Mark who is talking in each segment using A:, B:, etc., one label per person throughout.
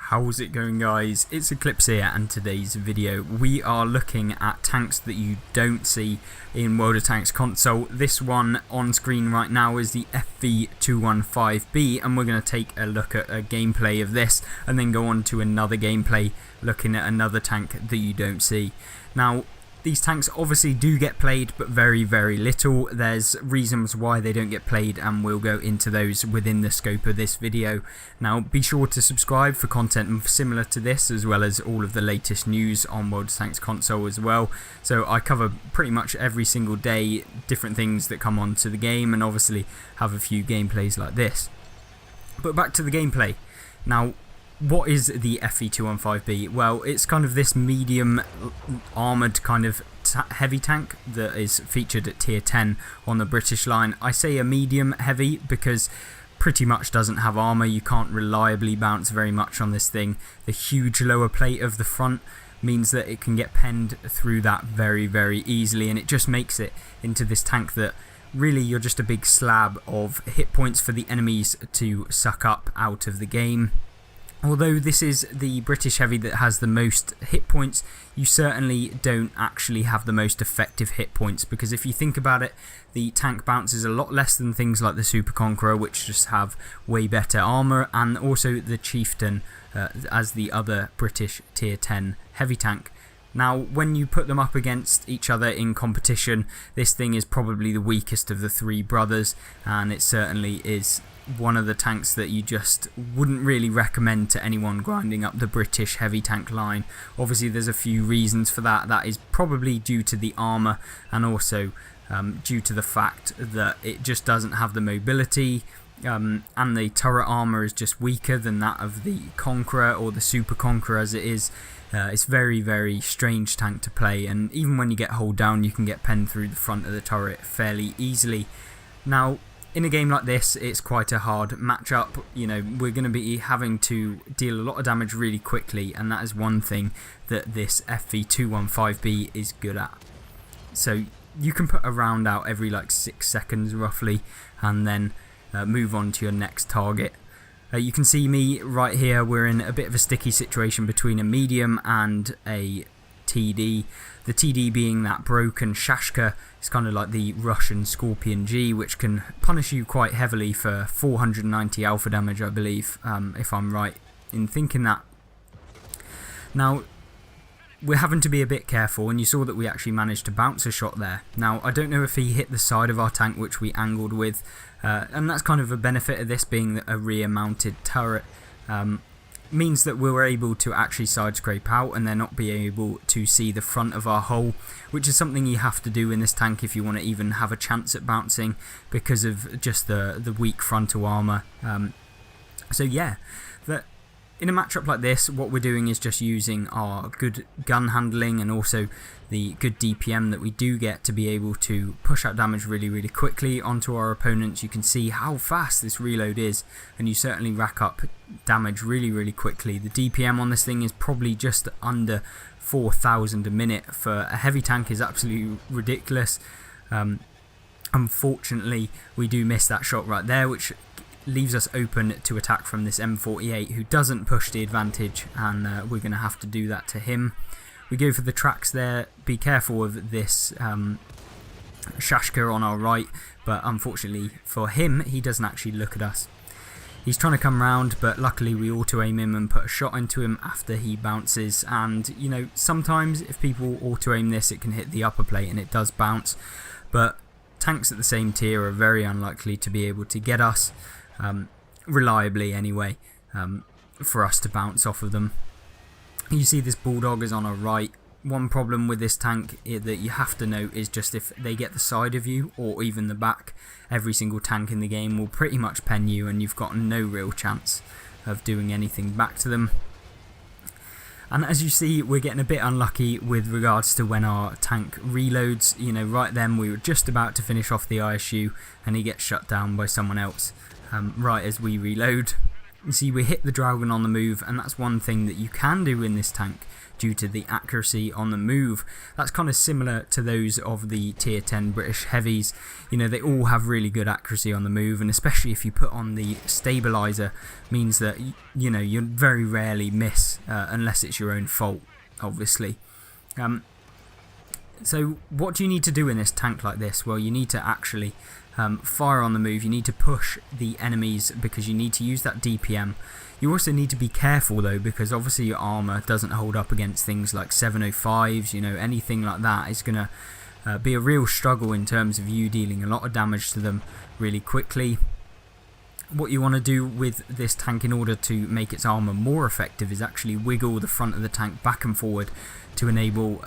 A: How's it going, guys? It's Eclipse here, and today's video we are looking at tanks that you don't see in World of Tanks console. This one on screen right now is the FV215B, and we're going to take a look at a gameplay of this and then go on to another gameplay looking at another tank that you don't see. Now, these tanks obviously do get played, but very little. There's reasons why they don't get played, and we'll go into those within the scope of this video. Now, be sure to subscribe for content similar to this, as well as all of the latest news on World of Tanks console as well. So I cover pretty much every single day different things that come onto the game, and obviously have a few gameplays like this. But back to the gameplay. Now, what is the FV215B? Well, it's kind of this medium armoured kind of heavy tank that is featured at tier 10 on the British line. I say a medium heavy because pretty much doesn't have armour. You can't reliably bounce very much on this thing. The huge lower plate of the front means that it can get penned through that very easily, and it just makes it into this tank that really you're just a big slab of hit points for the enemies to suck up out of the game. Although this is the British heavy that has the most hit points, you certainly don't actually have the most effective hit points, because if you think about it, the tank bounces a lot less than things like the Super Conqueror, which just have way better armour, and also the Chieftain as the other British tier 10 heavy tank. Now, when you put them up against each other in competition, this thing is probably the weakest of the three brothers, and it certainly is one of the tanks that you just wouldn't really recommend to anyone grinding up the British heavy tank line. Obviously there's a few reasons for that. That is probably due to the armour, and also due to the fact that it just doesn't have the mobility, and the turret armour is just weaker than that of the Conqueror or the Super Conqueror as it is. It's very strange tank to play, and even when you get hold down you can get penned through the front of the turret fairly easily. Now, in a game like this, it's quite a hard matchup. You know, we're going to be having to deal a lot of damage really quickly, and that is one thing that this FV215B is good at. So you can put a round out every like 6 seconds roughly, and then move on to your next target. You can see me right here. We're in a bit of a sticky situation between a medium and a TD. The TD being that broken Shashka. It's kind of like the Russian Scorpion G, which can punish you quite heavily for 490 alpha damage, I believe, if I'm right in thinking that. Now, we're having to be a bit careful, and you saw that we actually managed to bounce a shot there. Now, I don't know if he hit the side of our tank, which we angled with, and that's kind of a benefit of this being a rear mounted turret. Means that we were able to actually side scrape out and then not be able to see the front of our hull, which is something you have to do in this tank if you want to even have a chance at bouncing, because of just the weak frontal armour. So yeah, in a matchup like this, what we're doing is just using our good gun handling and also the good DPM that we do get to be able to push out damage really quickly onto our opponents. You can see how fast this reload is, and you certainly rack up damage really quickly. The DPM on this thing is probably just under 4,000 a minute. For a heavy tank is absolutely ridiculous. Unfortunately, we do miss that shot right there, which leaves us open to attack from this M48, who doesn't push the advantage, and we're going to have to do that to him. We go for the tracks there. Be careful of this Shashka on our right, but unfortunately for him, he doesn't actually look at us. He's trying to come round, but luckily we auto-aim him and put a shot into him after he bounces. And, you know, sometimes if people auto-aim this, it can hit the upper plate and it does bounce, but tanks at the same tier are very unlikely to be able to get us reliably anyway, for us to bounce off of them. You see this Bulldog is on our right. One problem with this tank that you have to note is just if they get the side of you or even the back, every single tank in the game will pretty much pen you, and you've got no real chance of doing anything back to them. And as you see, we're getting a bit unlucky with regards to when our tank reloads. You know, right then we were just about to finish off the ISU, and he gets shut down by someone else right as we reload. You see, we hit the Dragon on the move, and that's one thing that you can do in this tank due to the accuracy on the move. That's kind of similar to those of the tier 10 British heavies. You know, they all have really good accuracy on the move, and especially if you put on the stabilizer, means that, you know, you very rarely miss unless it's your own fault, obviously. So what do you need to do in this tank like this? Well, you need to actually fire on the move. You need to push the enemies because you need to use that DPM. You also need to be careful though, because obviously your armor doesn't hold up against things like 705s, you know, anything like that is going to be a real struggle in terms of you dealing a lot of damage to them really quickly. What you want to do with this tank in order to make its armor more effective is actually wiggle the front of the tank back and forward to enable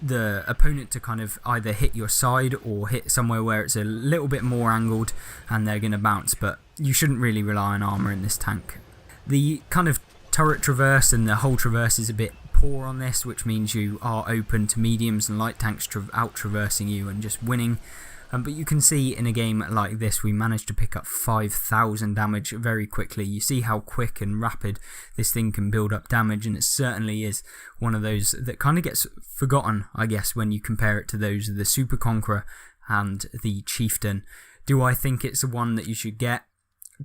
A: the opponent to kind of either hit your side or hit somewhere where it's a little bit more angled and they're going to bounce, but you shouldn't really rely on armor in this tank. The kind of turret traverse and the whole traverse is a bit poor on this, which means you are open to mediums and light tanks out traversing you and just winning. But you can see in a game like this we managed to pick up 5,000 damage very quickly. You see how quick and rapid this thing can build up damage, and it certainly is one of those that kind of gets forgotten, I guess, when you compare it to those of the Super Conqueror and the Chieftain. Do I think it's the one that you should get?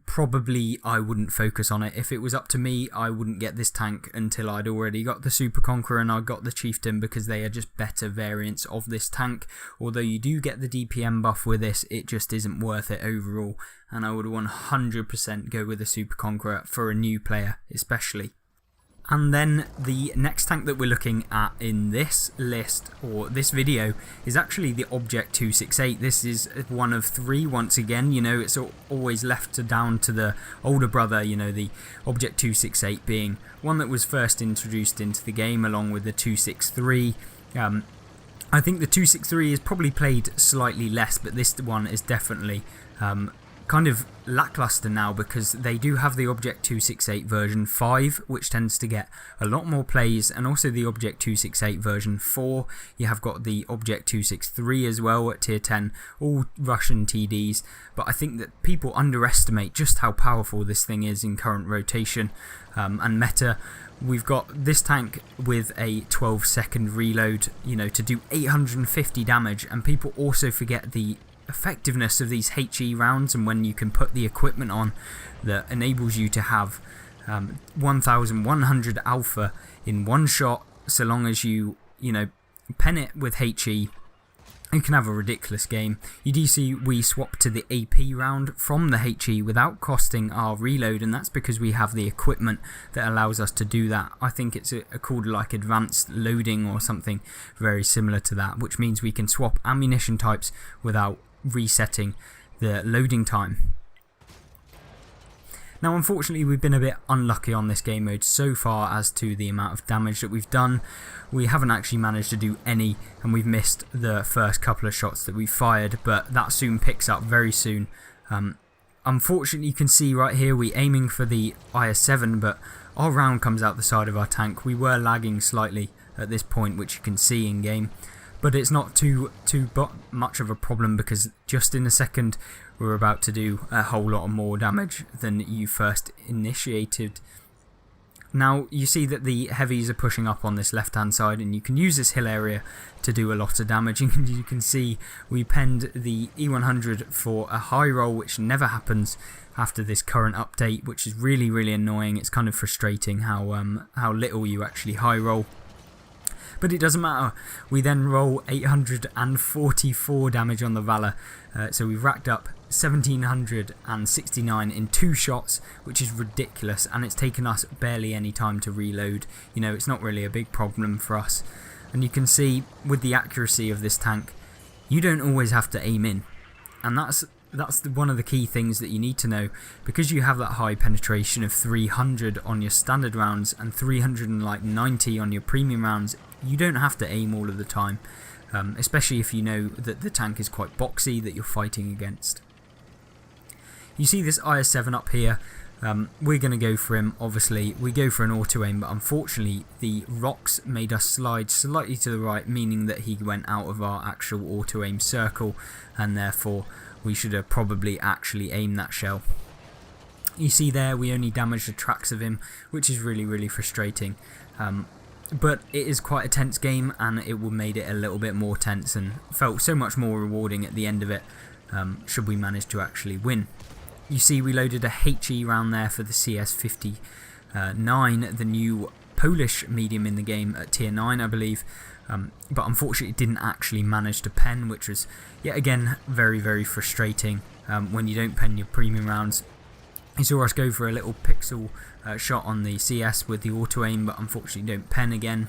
A: Probably I wouldn't focus on it. If it was up to me, I wouldn't get this tank until I'd already got the Super Conqueror and I got the Chieftain, because they are just better variants of this tank. Although you do get the DPM buff with this, it just isn't worth it overall, and I would 100% go with the Super Conqueror for a new player especially. And then the next tank that we're looking at in this list, or this video, is actually the Object 268. This is one of three once again. You know, it's always left down to the older brother, you know, the Object 268 being one that was first introduced into the game along with the 263. I think the 263 is probably played slightly less, but this one is definitely kind of lackluster now, because they do have the Object 268 version 5, which tends to get a lot more plays, and also the Object 268 version 4. You have got the Object 263 as well at tier 10, all Russian TDs, but I think that people underestimate just how powerful this thing is in current rotation and meta. We've got this tank with a 12-second reload, you know, to do 850 damage, and people also forget the effectiveness of these HE rounds, and when you can put the equipment on that enables you to have 1100 alpha in one shot, so long as you know, pen it with HE, you can have a ridiculous game. You do see we swap to the AP round from the HE without costing our reload, and that's because we have the equipment that allows us to do that. I think it's called like advanced loading or something very similar to that, which means we can swap ammunition types without resetting the loading time. Now, unfortunately, we've been a bit unlucky on this game mode so far as to the amount of damage that we've done. We haven't actually managed to do any, and we've missed the first couple of shots that we fired, but that soon picks up very soon. Unfortunately, you can see right here we're aiming for the IS-7, but our round comes out the side of our tank. We were lagging slightly at this point, which you can see in game. But it's not too much of a problem, because just in a second we're about to do a whole lot more damage than you first initiated. Now you see that the heavies are pushing up on this left hand side, and you can use this hill area to do a lot of damage. And you can see we penned the E100 for a high roll, which never happens after this current update, which is really annoying. It's kind of frustrating how little you actually high roll. But it doesn't matter. We then roll 844 damage on the Valor. So we've racked up 1769 in 2 shots, which is ridiculous, and it's taken us barely any time to reload. You know, it's not really a big problem for us. And you can see with the accuracy of this tank, you don't always have to aim in. And that's one of the key things that you need to know, because you have that high penetration of 300 on your standard rounds and 390 on your premium rounds. You don't have to aim all of the time, especially if you know that the tank is quite boxy that you're fighting against. You see this IS-7 up here. We're going to go for him, obviously. We go for an auto aim, but unfortunately the rocks made us slide slightly to the right, meaning that he went out of our actual auto aim circle, and therefore we should have probably actually aimed that shell. You see there we only damaged the tracks of him, which is really frustrating. But it is quite a tense game, and it made it a little bit more tense and felt so much more rewarding at the end of it, should we manage to actually win. You see, we loaded a HE round there for the CS59, the new Polish medium in the game at tier 9, I believe. But unfortunately it didn't actually manage to pen, which was yet again very, very frustrating when you don't pen your premium rounds. You saw us go for a little pixel shot on the CS with the auto aim, but unfortunately don't pen again.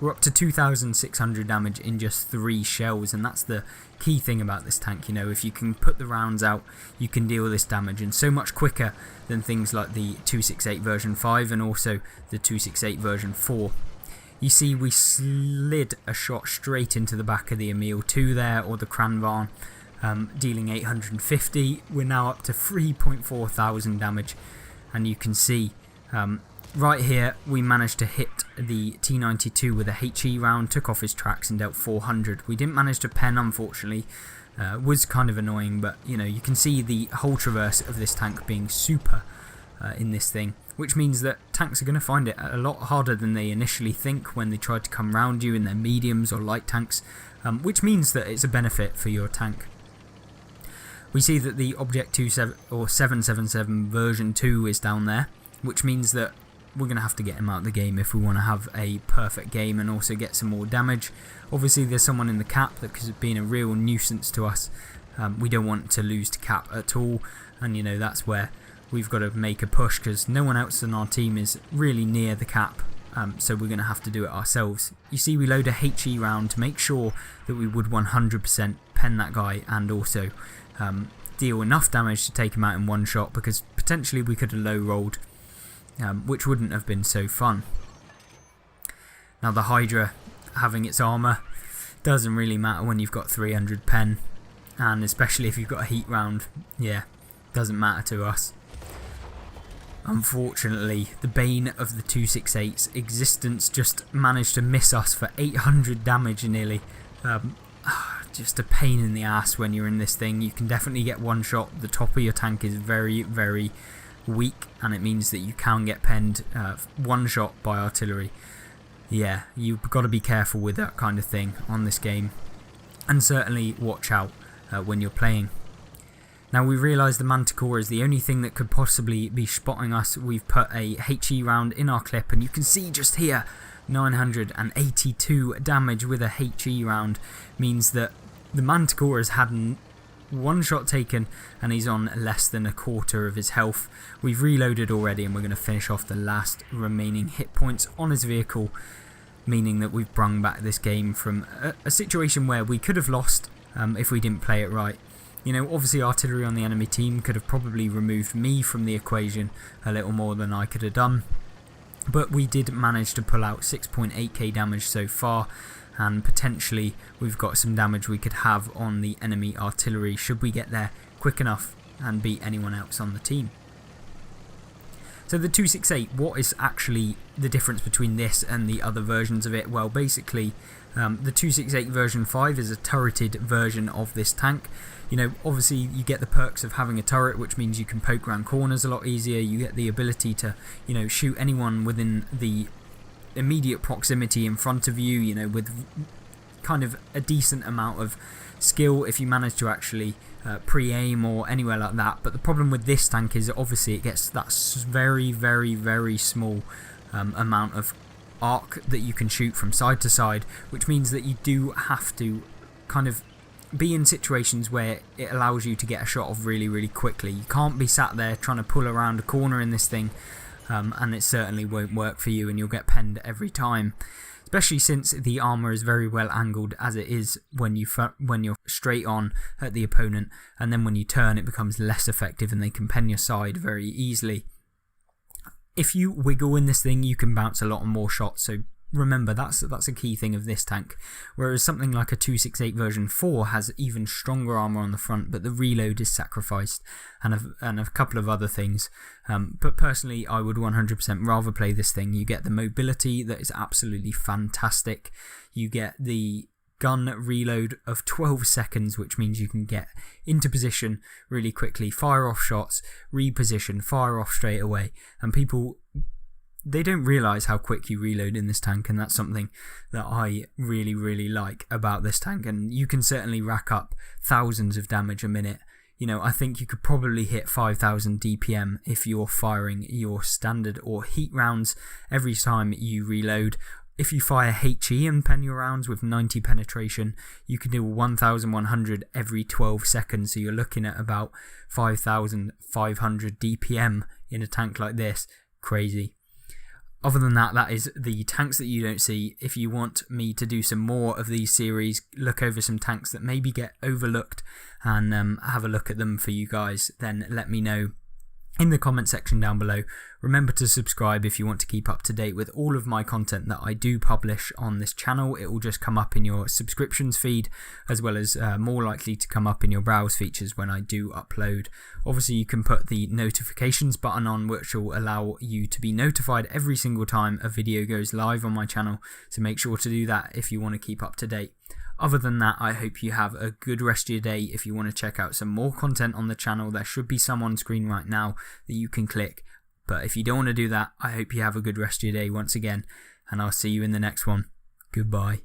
A: We're up to 2,600 damage in just 3 shells, and that's the key thing about this tank. You know, if you can put the rounds out, you can deal this damage, and so much quicker than things like the 268 version 5 and also the 268 version 4. You see, we slid a shot straight into the back of the Emil 2 there, or the Kranvan, dealing 850. We're now up to 3.4 thousand damage, and you can see right here we managed to hit the T92 with a HE round, took off his tracks and dealt 400. We didn't manage to pen, unfortunately. Was kind of annoying, but you know, you can see the whole traverse of this tank being super in this thing, which means that tanks are going to find it a lot harder than they initially think when they try to come round you in their mediums or light tanks, which means that it's a benefit for your tank. We see that the Object 777 version 2 is down there, which means that we're going to have to get him out of the game if we want to have a perfect game and also get some more damage. Obviously there's someone in the cap that has been a real nuisance to us. We don't want to lose to cap at all, and you know, that's where we've got to make a push, because no one else in our team is really near the cap, so we're going to have to do it ourselves. You see, we load a HE round to make sure that we would 100% pen that guy and also deal enough damage to take him out in one shot, because potentially we could have low rolled, which wouldn't have been so fun. Now the Hydra having its armour doesn't really matter when you've got 300 pen, and especially if you've got a heat round, yeah, doesn't matter to us. Unfortunately, the bane of the 268's existence just managed to miss us for 800 damage nearly. Just a pain in the ass when you're in this thing. You can definitely get one shot. The top of your tank is very, very weak, and it means that you can get penned one shot by artillery. Yeah, you've got to be careful with that kind of thing on this game, and certainly watch out when you're playing. Now we realise the Manticore is the only thing that could possibly be spotting us. We've put a HE round in our clip, and you can see just here 982 damage with a HE round means that the Manticore has had one shot taken and he's on less than a quarter of his health. We've reloaded already, and we're going to finish off the last remaining hit points on his vehicle, meaning that we've brung back this game from a situation where we could have lost if we didn't play it right. You know, obviously artillery on the enemy team could have probably removed me from the equation a little more than I could have done, but we did manage to pull out 6.8k damage so far, and potentially we've got some damage we could have on the enemy artillery should we get there quick enough and beat anyone else on the team. So the 268, what is actually the difference between this and the other versions of it? Well, basically the 268 version 5 is a turreted version of this tank. You know, obviously you get the perks of having a turret, which means you can poke around corners a lot easier. You get the ability to, you know, shoot anyone within the immediate proximity in front of you, you know, with kind of a decent amount of skill if you manage to actually pre-aim or anywhere like that. But the problem with this tank is that obviously it gets that very, very, very small amount of arc that you can shoot from side to side, which means that you do have to kind of be in situations where it allows you to get a shot off really, really quickly. You can't be sat there trying to pull around a corner in this thing, and it certainly won't work for you, and you'll get penned every time. Especially since the armour is very well angled as it is when you're straight on at the opponent, and then when you turn it becomes less effective and they can pen your side very easily. If you wiggle in this thing, you can bounce a lot more shots, so remember that's a key thing of this tank. Whereas something like a 268 version 4 has even stronger armour on the front, but the reload is sacrificed, and a couple of other things. But personally I would 100% rather play this thing. You get the mobility that is absolutely fantastic. You get the gun reload of 12 seconds, which means you can get into position really quickly, fire off shots, reposition, fire off straight away, and people they don't realise how quick you reload in this tank, and that's something that I really like about this tank. And you can certainly rack up thousands of damage a minute. I think you could probably hit 5,000 DPM if you're firing your standard or heat rounds every time you reload. If you fire HE and pen your rounds with 90 penetration, you can do 1,100 every 12 seconds. So you're looking at about 5,500 DPM in a tank like this. Crazy. Other than that, that is the tanks that you don't see. If you want me to do some more of these series, look over some tanks that maybe get overlooked and have a look at them for you guys, then let me know in the comment section down below. Remember to subscribe if you want to keep up to date with all of my content that I do publish on this channel. It will just come up in your subscriptions feed, as well as more likely to come up in your browse features when I do upload. Obviously you can put the notifications button on, which will allow you to be notified every single time a video goes live on my channel, so make sure to do that if you want to keep up to date. Other than that, I hope you have a good rest of your day. If you want to check out some more content on the channel, there should be some on screen right now that you can click. But if you don't want to do that, I hope you have a good rest of your day once again, and I'll see you in the next one. Goodbye.